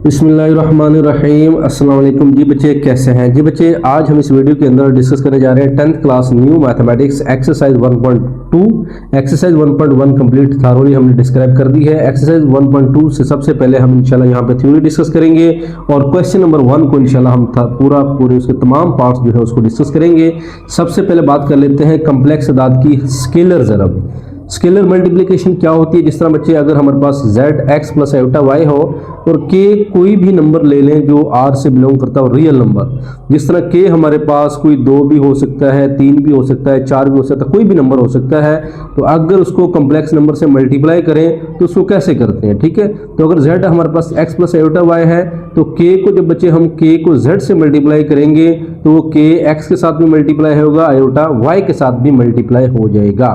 बिस्मिल्लाहिर्रहमानिर्रहीम। अस्सलाम वालेकुम जी बच्चे, कैसे हैं जी बच्चे। आज हम इस वीडियो के अंदर डिस्कस करने जा रहे हैं 10th class new mathematics exercise 1.2। Exercise 1.1 complete thoroughly हमने डिस्क्राइब कर दी है। एक्सरसाइज 1.2 से सबसे पहले हम इंशाल्लाह यहाँ पे थ्योरी डिस्कस करेंगे और क्वेश्चन नंबर 1 को इंशाल्लाह हम पूरे उसके तमाम पार्ट्स जो है उसको डिस्कस करेंगे। सबसे पहले बात कर लेते हैं कम्प्लेक्स अदाद की स्केलर ज़रब। स्केलर मल्टीप्लिकेशन क्या होती है? जिस तरह बच्चे अगर हमारे पास z x plus iota y हो और k कोई भी नंबर ले लें जो r से बिलोंग करता है रियल नंबर, जिस तरह k हमारे पास कोई 2 भी हो सकता है, 3 भी हो सकता है, 4 भी हो सकता है, कोई भी नंबर हो सकता है। तो अगर उसको कम्प्लेक्स नंबर से मल्टीप्लाई करें तो उसको कैसे करते हैं, ठीक है। तो अगर z हमारे पास x प्लस आयोटा y है तो k को जब बच्चे हम k को z से मल्टीप्लाई करेंगे तो वो k x के साथ भी मल्टीप्लाई होगा, आयोटा y के साथ भी मल्टीप्लाई हो जाएगा।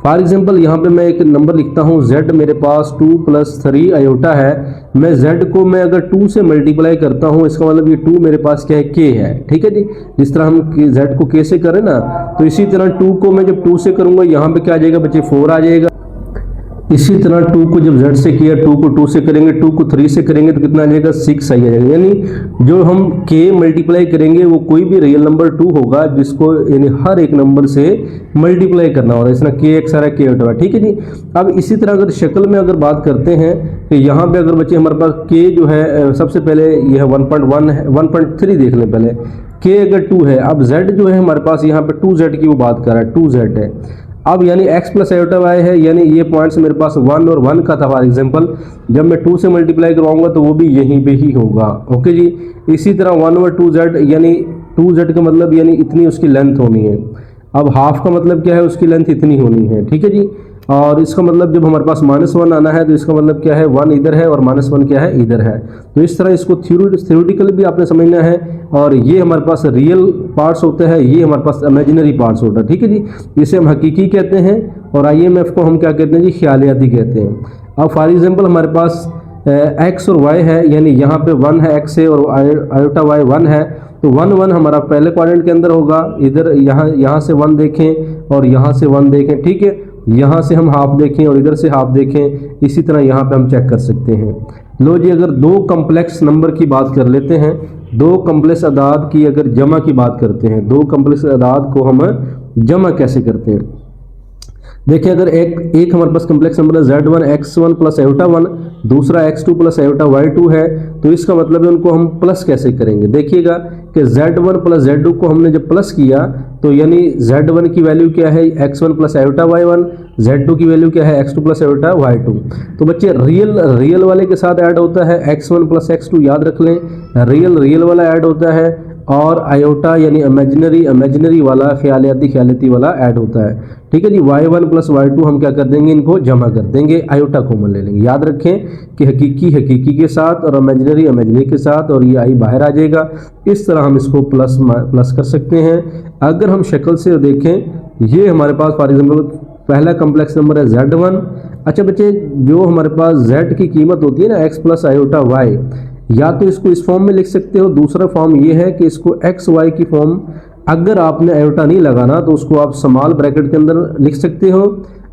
फॉर एग्जाम्पल यहाँ पे मैं एक नंबर लिखता हूँ z मेरे पास 2 + 3 आयोटा है। मैं z को मैं अगर 2 से मल्टीप्लाई करता हूँ, इसका मतलब ये 2 मेरे पास क्या है, k है, ठीक है जी। जिस तरह हम z को k से करें ना, तो इसी तरह 2 को मैं जब 2 से करूँगा यहाँ पे क्या आ जाएगा बच्चे, 4 आ जाएगा। इसी तरह 2 को जब z से किया, 2 को 2 से करेंगे, 2 को 3 से करेंगे तो कितना आ जाएगा, 6 आ जाएगा। यानी जो हम k मल्टीप्लाई करेंगे वो कोई भी रियल नंबर 2 होगा जिसको यानी हर एक नंबर से मल्टीप्लाई करना होगा। इसमें k x आ रहा है, k उठा, ठीक है जी। अब इसी तरह अगर शक्ल में अगर बात करते हैं तो यहाँ पे अगर बच्चे हमारे पास k जो है सबसे पहले यह 1.1 है, 1.3 देख लें पहले। k अगर 2 है, अब z जो है हमारे पास यहाँ पे 2z की वो बात कर रहा है, 2z है। अब यानी x प्लस आयोटा y है, यानी ये पॉइंट्स मेरे पास 1 और 1 का था। फॉर एग्जांपल जब मैं 2 से मल्टीप्लाई करवाऊंगा तो वो भी यहीं पे ही होगा, ओके जी। इसी तरह 1 और 2z, यानी 2z का मतलब यानी इतनी उसकी लेंथ होनी है। अब हाफ का मतलब क्या है, उसकी लेंथ इतनी होनी है, ठीक है जी। और इसका मतलब जब हमारे पास -1 आना है तो इसका मतलब क्या है, 1 इधर है और -1 क्या है, इधर है। तो इस तरह इसको थ्योरेटिकल भी आपने समझना है। और ये हमारे पास रियल पार्ट्स होते हैं, ये हमारे पास इमेजिनरी पार्ट्स होता है, ठीक है जी। इसे हम हकीकी कहते हैं और IMF को हम क्या कहते हैं जी, ख्यालियाती कहते हैं। अब फॉर एग्जाम्पल हमारे पास x और y है, यानी यहाँ पे 1 है x से और आयोटा y 1 है, तो 1 1 हमारा पहले क्वाड्रेंट के अंदर होगा। इधर यहाँ से 1 देखें और यहाँ से 1 देखें, ठीक है। यहाँ से हम हाफ देखें और इधर से हाफ देखें, इसी तरह यहाँ पे हम चेक कर सकते हैं। लो जी, अगर दो कम्प्लेक्स नंबर की बात कर लेते हैं, दो कम्प्लेक्स अदाद की अगर जमा की बात करते हैं, दो कम्प्लेक्स अदाद को हम जमा कैसे करते हैं। देखिए, अगर एक हमारे पास कम्प्लेक्स नंबर है z1 x1 प्लस आयोटा 1, दूसरा x2 प्लस आयोटा y2 है, तो इसका मतलब है उनको हम प्लस कैसे करेंगे। देखिएगा कि z1 प्लस z2 को हमने जब प्लस किया तो यानी z1 की वैल्यू क्या है, x1 plus iota y1, z2 की वैल्यू क्या है, x2 प्लस आयोटा y2। तो बच्चे रियल वाले के साथ ऐड होता है x1 प्लस x2, याद रख लें, रियल वाला ऐड होता है और आयोटा यानी इमेजिनरी वाला ख्यालियाती वाला ऐड होता है, ठीक है जी। y1 प्लस y2 हम क्या कर देंगे, इनको जमा कर देंगे, आयोटा कॉमन ले लेंगे। याद रखें कि हकीकी के साथ और इमेजिनरी के साथ, और ये आई बाहर आ जाएगा। इस तरह हम इसको प्लस कर सकते हैं। अगर हम शक्ल से देखें, ये हमारे पास फॉर एग्जाम्पल पहला कम्प्लेक्स नंबर है z1। अच्छा बच्चे, जो हमारे पास z की कीमत होती है ना x प्लस आयोटा y, या तो इसको इस फॉर्म में लिख सकते हो। दूसरा फॉर्म ये है कि इसको एक्स वाई की फॉर्म, अगर आपने आयोटा नहीं लगाना तो उसको आप स्मॉल ब्रैकेट के अंदर लिख सकते हो।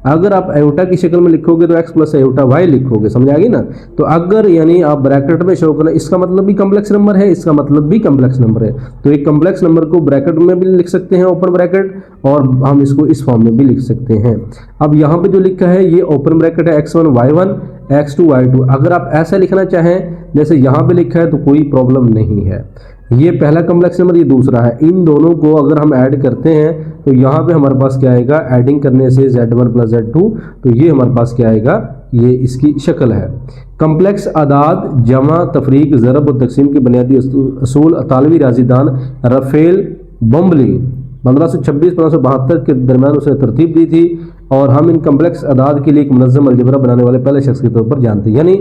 अगर आप आयोटा की शक्ल में लिखोगे तो x प्लस आयोटा y लिखोगे, समझ आ गई ना। तो अगर यानी आप ब्रैकेट में शो करना, इसका मतलब भी कम्प्लेक्स नंबर है, इसका मतलब भी कम्प्लेक्स नंबर है। तो एक कम्प्लेक्स नंबर को ब्रैकेट में भी लिख सकते हैं, ओपन ब्रैकेट, और हम इसको इस फॉर्म में भी लिख सकते हैं। अब यहाँ पे जो लिखा है ये ओपन ब्रैकेट है, x1 y1 x2 y2। अगर आप ऐसा लिखना चाहें जैसे यहाँ पे लिखा है तो कोई प्रॉब्लम नहीं है। ये पहला कम्प्लेक्स नंबर, ये दूसरा है। इन दोनों को अगर हम ऐड करते हैं तो यहाँ पे हमारे पास क्या आएगा, एडिंग करने से z1 प्लस z2, तो ये हमारे पास क्या आएगा, ये इसकी शक्ल है। कम्प्लेक्स आदाद जमा तफरीक ज़रब और तकसीम की बुनियादी असूल अतालवी राजीदान रफेल बम्बली 1526-1572 के दरमियान उसे तरतीब दी थी, और हम इन कम्प्लेक्स अदाद के लिए एक मुनज़्ज़म अलजबरा बनाने वाले पहले शख्स के तौर पर जानते हैं। यानी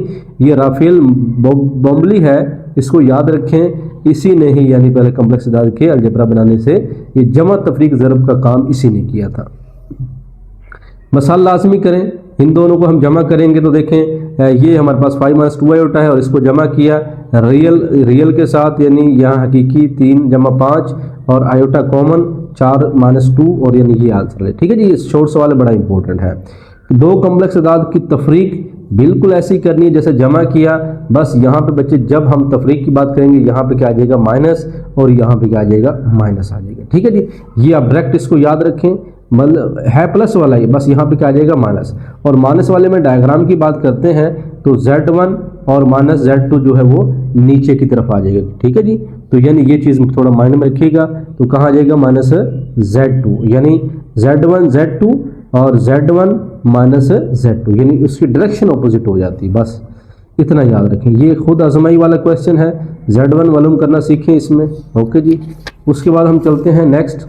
ये राफेल बम्बली है, इसको याद रखें, इसी ने ही यानी पहले कम्प्लेक्स अदाद के अलजबरा बनाने से ये जमा तफरीक ज़रब का काम इसी ने किया था। मसाल लाजमी करें, इन दोनों को हम जमा करेंगे तो देखें ये हमारे पास 5 - 2 आयोटा है और इसको जमा किया रियल के साथ, यानी यहाँ हकीकी 3 जमा 5 और आयोटा कॉमन 4 - 2, और यानी ये आंसर है, ठीक है जी। ये शॉर्ट सवाल बड़ा इंपॉर्टेंट है। दो कम्प्लेक्स अदाद की तफरीक बिल्कुल ऐसे ही करनी है जैसे जमा किया। बस यहाँ पे बच्चे जब हम तफरीक की बात करेंगे यहाँ पे क्या आ जाएगा माइनस, और यहाँ पे क्या आ जाएगा माइनस आ जाएगा। ठीक है जी, ये आप डायरेक्ट इसको याद रखें, मतलब है प्लस वाला ही, बस यहाँ पे क्या आ जाएगा माइनस। और माइनस वाले में डायग्राम की बात करते हैं तो Z1 और माइनस Z2 जो है वो नीचे की तरफ आ जाएगा। ठीक है जी, तो यानी ये चीज़ थोड़ा माइंड में रखिएगा। तो कहाँ आ जाएगा माइनस Z2, यानी Z1 Z2 और Z1 माइनस Z2, यानी उसकी डायरेक्शन ऑपोजिट हो जाती है। बस इतना याद रखें, ये खुद आजमाई वाला क्वेश्चन है, Z1 मालूम करना सीखें इसमें। ओके जी, उसके बाद हम चलते हैं नेक्स्ट।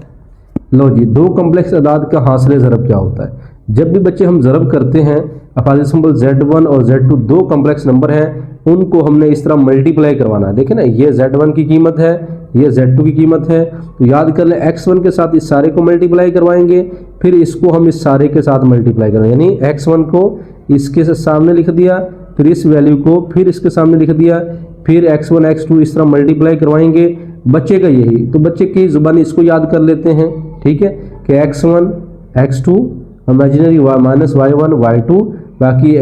लो जी, दो कम्प्लेक्स अदाद का हासिल ज़रब क्या होता है। जब भी बच्चे हम ज़रब करते हैं, अपोजिट सिंबल Z1 और Z2 दो कम्प्लेक्स नंबर हैं, उनको हमने इस तरह मल्टीप्लाई करवाना है। देखें ना, ये Z1 की कीमत है, ये Z2 की कीमत है, तो याद कर लें X1 के साथ इस सारे को मल्टीप्लाई करवाएंगे, फिर इसको हम इस सारे के साथ मल्टीप्लाई करेंगे, यानी X1 को इसके सामने लिख दिया, फिर इस वैल्यू को फिर इसके सामने लिख दिया, फिर X1 X2 इस तरह मल्टीप्लाई करवाएंगे। बच्चे का यही, तो बच्चे की जुबानी इसको याद कर लेते हैं। ठीक है, कि X1 X2 imaginary minus Y1 Y2, बाकी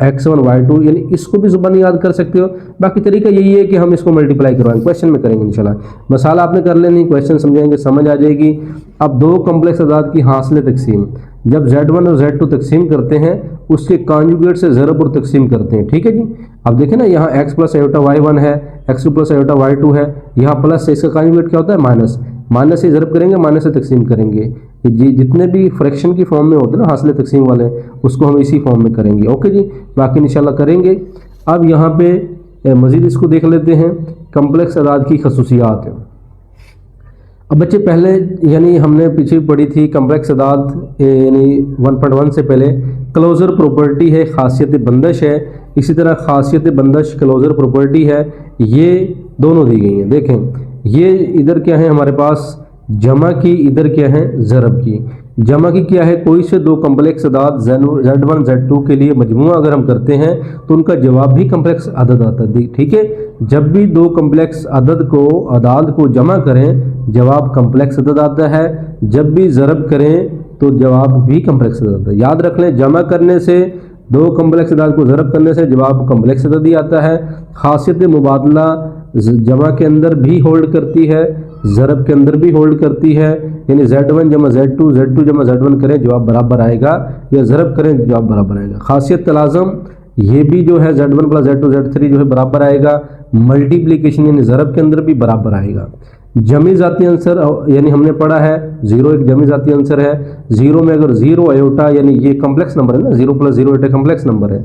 X1 Y2, यानी इसको भी जुबानी याद कर सकते हो। बाकी तरीका यही है कि हम इसको मल्टीप्लाई करवाएंगे, क्वेश्चन में करेंगे इंशाल्लाह। मसाला आपने कर लेनी, क्वेश्चन समझेंगे, समझ आ जाएगी। अब दो कम्प्लेक्स अदाद की हासिल तकसीम, जब Z1 और Z2 तकसीम करते हैं उसके कॉन्जुगेट से ज़रब और तकसीम करते हैं। ठीक है जी, अब देखें ना, यहाँ x प्लस आयोटा Y1 है, x2 प्लस आयोटा Y2 है, यहाँ प्लस से इसका कॉन्जुगेट क्या होता है माइनस, माइनस से ज़रब करेंगे, माइनस से तकसीम करेंगे। जी, जितने भी फ्रैक्शन की फॉर्म में होते हैं ना हासिल तकसीम वाले, उसको हम इसी फॉर्म में करेंगे। ओके जी, बाकी इंशाल्लाह करेंगे। अब यहाँ पे मज़ीद इसको देख लेते हैं, कम्प्लेक्स अदाद की खसूसियात। अब बच्चे पहले यानी हमने पीछे पढ़ी थी कम्प्लेक्स अदाद यानी 1.1 से पहले क्लोजर प्रॉपर्टी है, खासियत बंदिश है। इसी तरह खासियत बंदिश क्लोजर प्रॉपर्टी है, ये दोनों दी गई हैं। देखें, ये इधर क्या है हमारे पास जमा की, इधर क्या है ज़रब की। जमा की क्या है, कोई से दो कम्प्लेक्स अदाद Z1 Z2 के लिए मजमूआ अगर हम करते हैं तो उनका जवाब भी कम्प्लेक्स अदद आता है। ठीक है, जब भी दो कम्प्लेक्स अदाद को जमा करें जवाब कम्प्लेक्स अदद आता है, जब भी ज़रब करें तो जवाब भी कम्प्लेक्स अदद आता है। याद रख लें, जमा करने से, दो कम्प्लेक्स अदाद को ज़रब करने से जवाब कम्प्लेक्स अदद ही आता है। खासियत मुबादला जमा के अंदर भी होल्ड करती है, ज़रब के अंदर भी होल्ड करती है, यानी Z1 जमा Z2, Z2 जमा Z1 करें जवाब बराबर आएगा, या ज़रब करें जवाब बराबर आएगा। खासियत तलाज़म, ये भी जो है Z1 प्लस Z2 Z3 जो है बराबर आएगा। मल्टीप्लिकेशन यानी ज़रब के अंदर भी बराबर आएगा। जमी ज़ाती आंसर यानी हमने पढ़ा है 0 एक जमी ज़ाती आंसर है। 0 में अगर 0 आयोटा, यानी ये कम्प्लेक्स नंबर है ना, 0 प्लस 0 आयोटा कम्प्लेक्स नंबर है,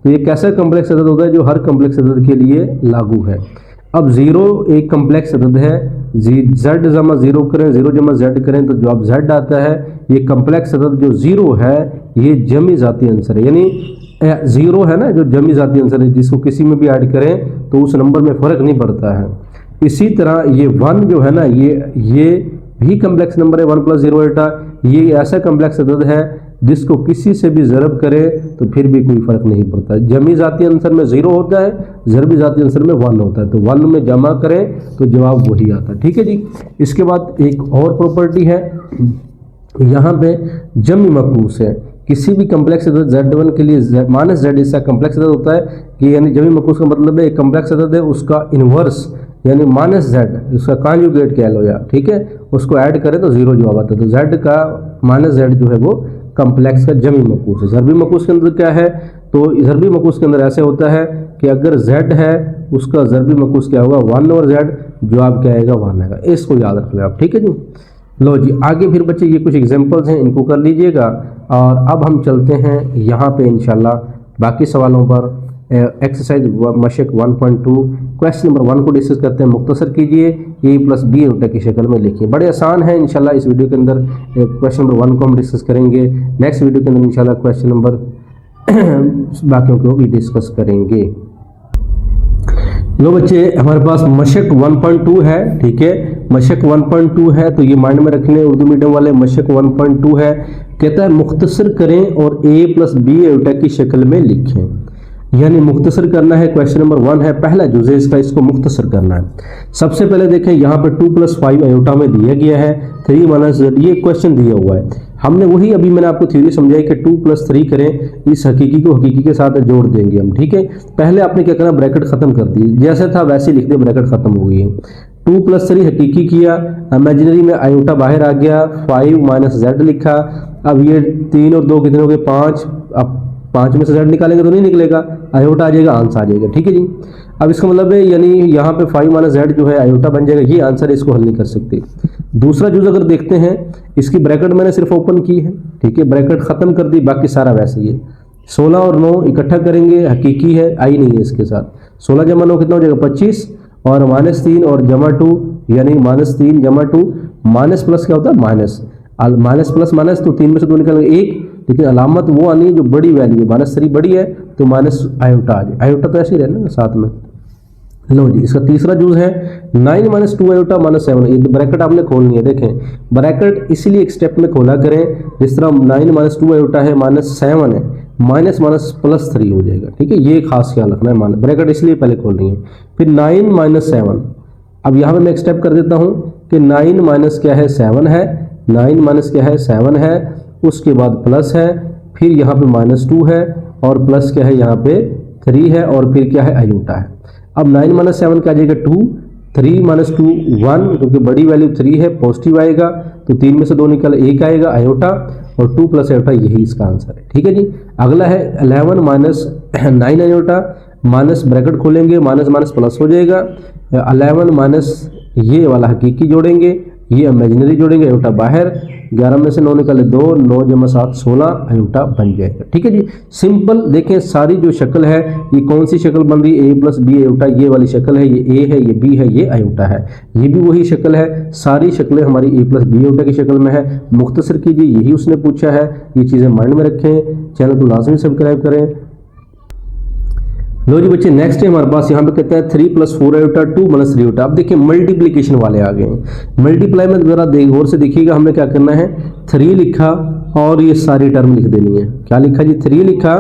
तो ये कैसा कम्प्लेक्स अदद होता है जो हर कम्प्लेक्स अदद के लिए लागू है। अब 0 एक कम्प्लेक्स अदद है, Z जमा 0 करें, 0 जमा Z करें तो जवाब Z आता है। ये कम्प्लेक्स अदद जो 0 है ये जमी ज़ाती आंसर है, यानी 0 है ना जो जमी ज़ाती आंसर है, जिसको किसी में भी ऐड करें तो उस नंबर में फ़र्क नहीं पड़ता है। इसी तरह ये 1 जो है ना, ये भी कम्प्लेक्स नंबर है, 1 प्लस 0 आयोटा, ये ऐसा कम्प्लेक्स अदद है जिसको किसी से भी ज़रब करे तो फिर भी कोई फ़र्क नहीं पड़ता। जमी ज़ाती आंसर में 0 होता है, ज़रबी ज़ाती आंसर में 1 होता है, तो 1 में जमा करें तो जवाब वही आता है। ठीक है जी, इसके बाद एक और प्रॉपर्टी है, यहाँ पे जमी मकूस है। किसी भी कम्प्लेक्स अदद Z1 के लिए माइनस Z इसका कम्प्लेक्स अदद होता है कि यानी जमी मकूस का मतलब है एक कम्प्लेक्स अदद है, उसका इन्वर्स यानी माइनस Z, उसका कॉन्जुगेट कह लो या, ठीक है, उसको ऐड करें तो 0 जवाब आता है। तो Z का माइनस Z जो है वो कम्प्लेक्स का जमी मकूस है। ज़रबी मकूस के अंदर क्या है, तो ज़रबी मकूस के अंदर ऐसे होता है कि अगर Z है उसका ज़रबी मकूस क्या होगा 1 और Z, जवाब क्या आएगा 1 आएगा। इसको याद रख लें आप। ठीक है जी, लो जी आगे फिर बच्चे ये कुछ एग्जांपल्स हैं, इनको कर लीजिएगा। और अब हम चलते हैं यहाँ पे इंशाल्लाह बाकी सवालों पर। एक्सरसाइज मशक 1.2 क्वेश्चन नंबर 1 को डिस्कस करते हैं। मुख्तसर कीजिए, a प्लस बी उल्टा की शक्ल में लिखिए। बड़े आसान है इंशाल्लाह। इस वीडियो के अंदर क्वेश्चन नंबर 1 को हम डिस्कस करेंगे, नेक्स्ट वीडियो के अंदर इंशाल्लाह क्वेश्चन नंबर बाकियों को भी डिस्कस करेंगे। लो बच्चे, हमारे पास मशक 1.2 है, ठीक है, मशक 1.2 है, तो ये माइंड में रख लें उर्दू मीडियम वाले। मशक 1.2 है, कहता है मुख्तसर करें और a प्लस बी उल्टा की शक्ल में लिखें। यानी मुख्तसर करना है। क्वेश्चन नंबर 1 है, पहला जुज़ है इसका, इसको मुख्तसर करना है। सबसे पहले देखें यहाँ पे 2 + 5 आयोटा में दिया गया है 3 - z, ये क्वेश्चन दिया हुआ है। हमने वही अभी मैंने आपको थ्योरी समझाई कि 2 + 3 करें, इस हकीकी को हकीकी के साथ जोड़ देंगे हम, ठीक है। पहले आपने क्या करना, ब्रैकेट खत्म कर दी, जैसे था वैसे लिख दिया, ब्रैकेट खत्म हो गई है। 2 + 3 हकीकी किया, इमेजिनरी में आयोटा बाहर आ गया, 5 - z लिखा। अब ये 3 और 2 कितने हो गए 5, अब 5 में से z निकालेंगे तो नहीं निकलेगा, आयोटा आ जाएगा, आंसर आ जाएगा, ठीक है जी। अब इसका मतलब है यानी यहाँ पे 5 - z जो है आयोटा बन जाएगा, ये आंसर है, इसको हल नहीं कर सकते। दूसरा जुज अगर देखते हैं, इसकी ब्रैकेट मैंने सिर्फ ओपन की है, ठीक है, ब्रैकेट खत्म कर दी, बाकी सारा वैसे ही है। 16 और 9 इकट्ठा करेंगे, हकीकी है, आई नहीं है इसके साथ। 16 × 9 कितना हो जाएगा 25, और -3 और +2 यानी -3 × 2, माइनस प्लस क्या होता है माइनस, माइनस प्लस माइनस, तो 3 में से 2 निकल गए 1, लेकिन अलामत वो आनी है जो बड़ी वैल्यू है, -3 बड़ी है तो माइनस आयोटा आ जाए, आयोटा तो ऐसे ही रहना ना साथ में। लो जी, इसका तीसरा जूज है 9 - 2 आयोटा -7, ये ब्रैकेट आपने खोलनी है। देखें ब्रैकेट इसीलिए एक स्टेप में खोला करें, जिस तरह 9 - 2 आयोटा है -7 है, माइनस माइनस +3 हो जाएगा, ठीक है, ये खास ख्याल रखना है। ब्रैकेट इसलिए पहले खोलनी है। फिर 9 - 7, अब यहाँ पे मैं एक स्टेप कर देता हूँ कि 9 माइनस क्या है 7 है, 9 माइनस क्या है 7 है, उसके बाद प्लस है, फिर यहाँ पे -2 है, और प्लस क्या है यहाँ पे 3 है, और फिर क्या है आयोटा है। अब 9 - 7 क्या आ जाएगा 2, 3 - 2 1, क्योंकि बड़ी वैल्यू 3 है, पॉजिटिव आएगा, तो 3 में से 2 निकल 1 आएगा आयोटा, और 2 + आयोटा, यही इसका आंसर है, ठीक है जी। अगला है 11 - 9 आयोटा, माइनस ब्रैकेट खोलेंगे, माइनस माइनस प्लस हो जाएगा, 11 माइनस ये वाला हकीकी जोड़ेंगे, ये इमेजिनरी जोड़ेंगे, आयोटा बाहर, 11 में से 9 निकाले 2, 9 × 7 16, आयोटा बन जाएगा, ठीक है जी। सिंपल देखें, सारी जो शक्ल है ये कौन सी शक्ल बन रही है, a + b आयोटा, ये वाली शक्ल है, ये a है, ये b है, ये आयोटा है, ये भी वही शक्ल है, सारी शक्लें हमारी a + b आयोटा की शक्ल में है। मुख्तसर कीजिए, यही उसने पूछा है, ये चीज़ें माइंड में रखें, चैनल को लाजमी सब्सक्राइब करें। लो जी बच्चे, नेक्स्ट है हमारे पास, यहाँ पे कहते हैं 3 + 4 आयोटा 2 - 3 आयोटा। अब देखिए मल्टीप्लिकेशन वाले आ गए हैं। मल्टीप्लाई में जरा गौर से देखिएगा, हमने क्या करना है, 3 लिखा और ये सारी टर्म लिख देनी है। क्या लिखा जी, 3 लिखा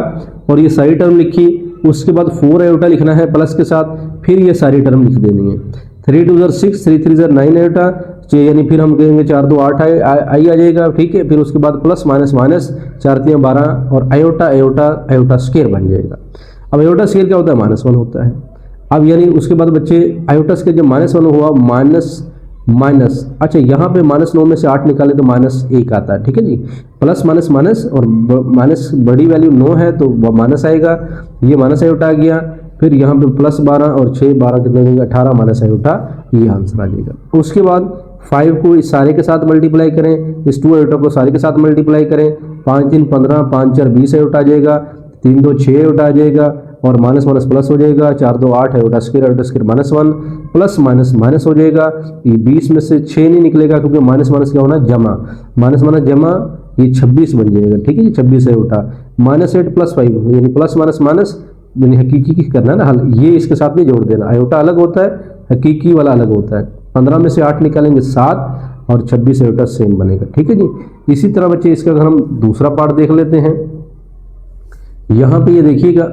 और ये सारी टर्म लिखी, उसके बाद 4 आयोटा लिखना है प्लस के साथ, फिर ये सारी टर्म लिख देनी है। 3 × 2 = 6, 3 × 3 = 9 आयोटा, यानी फिर हम कहेंगे 4 × 2 = 8 आई आ जाएगा, ठीक है। फिर उसके बाद प्लस माइनस माइनस, 4 × 3 = 12, और आयोटा आयोटा आयोटा स्क्वायर बन जाएगा। अब आयोटा स्क्वायर क्या होता है, -1 होता है। अब यानी उसके बाद बच्चे आयोटा स्क्वायर जब -1 हुआ, माइनस माइनस, अच्छा यहाँ पे -9 में से 8 निकाले तो -1 आता है, ठीक है जी। प्लस माइनस माइनस, और माइनस बड़ी वैल्यू 9 है तो वह माइनस आएगा, ये माइनस आयोटा आ गया। फिर यहाँ पे +12 और 6 12 कितने देंगे 18 माइनस आयोटा, ये आंसर आ जाएगा। उसके बाद 5 को इस सारे के साथ मल्टीप्लाई करें, इस 2 आयोटा को सारे के साथ मल्टीप्लाई करें, 5 × 3 = 15, 5 × 4 = 20 आयोटा आ जाएगा, 3 × 2 = 6 आयोटा आ जाएगा, और माइनस माइनस प्लस हो जाएगा, 4 × 2 = 8 iota square -1, plus minus minus हो जाएगा। ये 20 में से 6 नहीं निकलेगा, क्योंकि माइनस माइनस क्या होना जमा, माइनस माइनस जमा, ये 26 बन जाएगा, ठीक है जी। 26 आयोटा, -8 + 5 यानी प्लस माइनस माइनस, यानी हकीकी की करना है ना हल, ये इसके साथ नहीं जोड़ देना, आयोटा अलग होता है, हकीकी वाला अलग होता है। 15 में से 8 निकालेंगे 7, और 26 आयोटा सेम बनेगा, ठीक है जी। इसी तरह बच्चे इसका अगर हम दूसरा पार्ट देख लेते हैं, यहाँ पे ये देखिएगा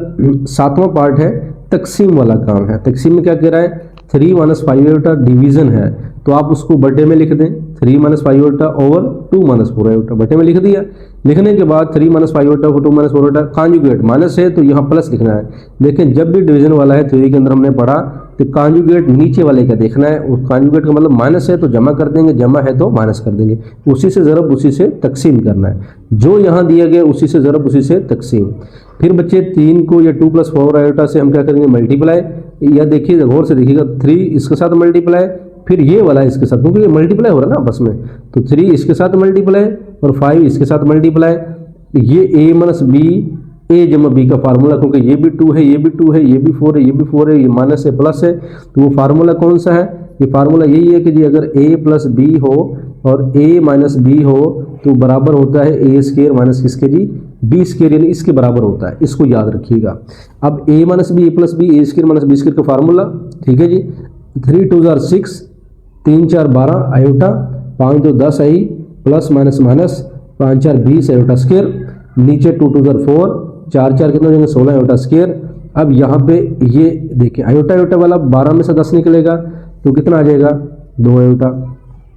7वां पार्ट है, तकसीम वाला काम है। तकसीम में क्या कह रहा है, 3 - 5 आयोटा डिवीजन है, तो आप उसको बटे में लिख दें, 3 - 5 आयोटा ओवर 2 - 4 आयोटा, बटे में लिख दिया। लिखने के बाद 3 - 5 iota over 2 - 4 iota, conjugate minus है तो यहाँ प्लस लिखना है। लेकिन जब भी डिवीजन वाला है, थ्योरी के अंदर हमने पढ़ा, तो कॉन्जुगेट नीचे वाले का देखना है, उस कॉन्जुगेट का मतलब माइनस है तो जमा कर देंगे, जमा है तो माइनस कर देंगे, उसी से ज़रब उसी से तकसीम करना है, जो यहाँ दिया गया उसी से ज़रब उसी से तकसीम। फिर बच्चे 3 को या 2 + 4 आयोटा से हम क्या करेंगे मल्टीप्लाई, या देखिए गौर से देखिएगा, 3 इसके साथ मल्टीप्लाई, फिर ये वाला इसके साथ, क्योंकि ये मल्टीप्लाई हो रहा है ना आपस में, तो 3 इसके साथ मल्टीप्लाई और 5 इसके साथ मल्टीप्लाई। ये a - b, a × b का फार्मूला, क्योंकि ये भी 2 है, ये भी 2 है, ये भी 4 है, ये भी 4 है, ये माइनस है प्लस है, तो वो फार्मूला कौन सा है, ये फार्मूला यही है कि जी अगर a + b हो और a - b हो तो बराबर होता है a² माइनस किसके जी b², यानी इसके बराबर होता है, इसको याद रखिएगा। अब a - b a + b a² - b² का फार्मूला, ठीक है जी। 3 × 2 = 6, 3 × 4 = 12 iota, 5 × 2 = 10 i, plus minus minus, 5 × 4 = 20 iota square, नीचे 2 × 2 = 4, 4 4 कितना हो जाएंगे 16 आयोटा स्क्वायर, अब यहाँ पे ये देखिए आयोटा आयोटा वाला 12 में से 10 निकलेगा तो कितना आ जाएगा 2 आयोटा।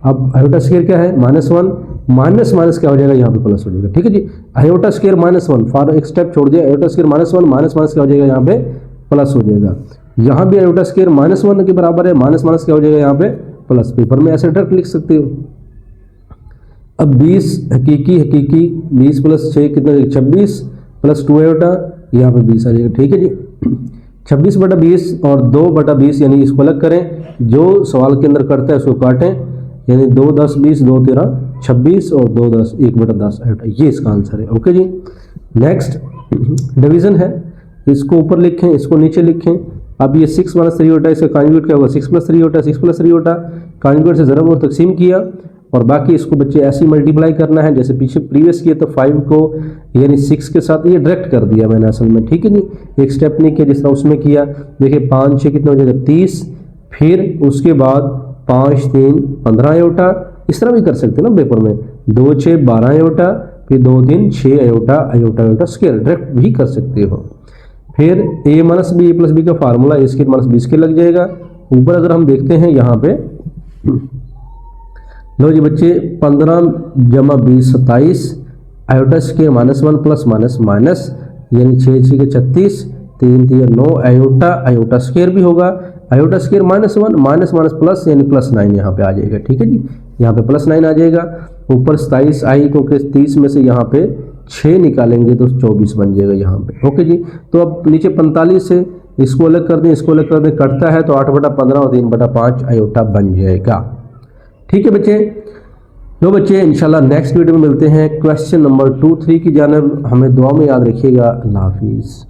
अब आयोटा स्क्वायर क्या है -1, माइनस माइनस क्या हो जाएगा यहाँ पे प्लस हो जाएगा। ठीक है जी, आयोटा स्क्वायर -1 फॉर एक स्टेप छोड़ दिया, आयोटा स्क्वायर -1 माइनस माइनस क्या हो जाएगा यहाँ पे प्लस हो जाएगा। यहाँ भी आयोटा स्क्वायर -1 के बराबर है, माइनस माइनस क्या हो जाएगा यहाँ पे प्लस। पेपर में ऐसे डायरेक्ट लिख सकते हो। अब 20 हकीकी 20 + 6 कितना 26 + 2 आयोटा, यहाँ पे 20 आ जाएगा। ठीक है जी, 26/20 और 2/20 यानी इसको अलग करें, जो सवाल के अंदर करता है उसको काटें, यानी 2 × 10 = 20, 2 × 13 = 26 और 2 × 10 = 1/10 आयोटा। ये इसका आंसर है। ओके जी, नेक्स्ट डिवीजन है, इसको ऊपर लिखें, इसको नीचे लिखें। अब ये 6 - 3 आयोटा, इसका कॉन्जुगेट क्या होगा 6 + 3 आयोटा, 6 + 3 आयोटा कॉन्जुगेट से ज़रब और तकसीम किया और बाकी इसको बच्चे ऐसे ही मल्टीप्लाई करना है जैसे पीछे प्रीवियस किए। तो 5 को यानी 6 के साथ ये डायरेक्ट कर दिया मैंने असल में। ठीक है जी, एक स्टेप नहीं किया जिस तरह उसमें किया। देखिए 5 × 6 कितना हो जाएगा 30, फिर उसके बाद 5 × 3 = 15 आयोटा। इस तरह भी कर सकते हैं ना पेपर में, 2 × 6 = 12 आयोटा, फिर 2 × 3 = 6 iota, iota iota square direct भी कर सकते हो। फिर a - b + b का फार्मूला a² - b² लग जाएगा। ऊपर अगर हम देखते हैं यहाँ पे, लो जी बच्चे 15 + 20 = 27, iota square -1 plus minus minus यानी 6 × 6 = 36, 3 × 3 = 9 आयोटा, आयोटा स्क्वायर भी होगा, iota square -1 minus minus plus यानी +9 यहाँ पे आ जाएगा। ठीक है जी, यहाँ पे +9 आ जाएगा। ऊपर 27 आई क्योंकि 30 में से यहाँ पे 6 निकालेंगे तो 24 बन जाएगा यहाँ पे। ओके जी, तो अब नीचे 45 से इसको अलग कर दें, इसको अलग कर दें, कटता है तो 8/15 और 3/5 आयोटा बन जाएगा। ठीक है बच्चे, लो बच्चे इंशाल्लाह नेक्स्ट वीडियो में मिलते हैं। क्वेश्चन नंबर 2, 3 की जानिब हमें दुआ में याद रखिएगा। अल्लाह हाफिज़।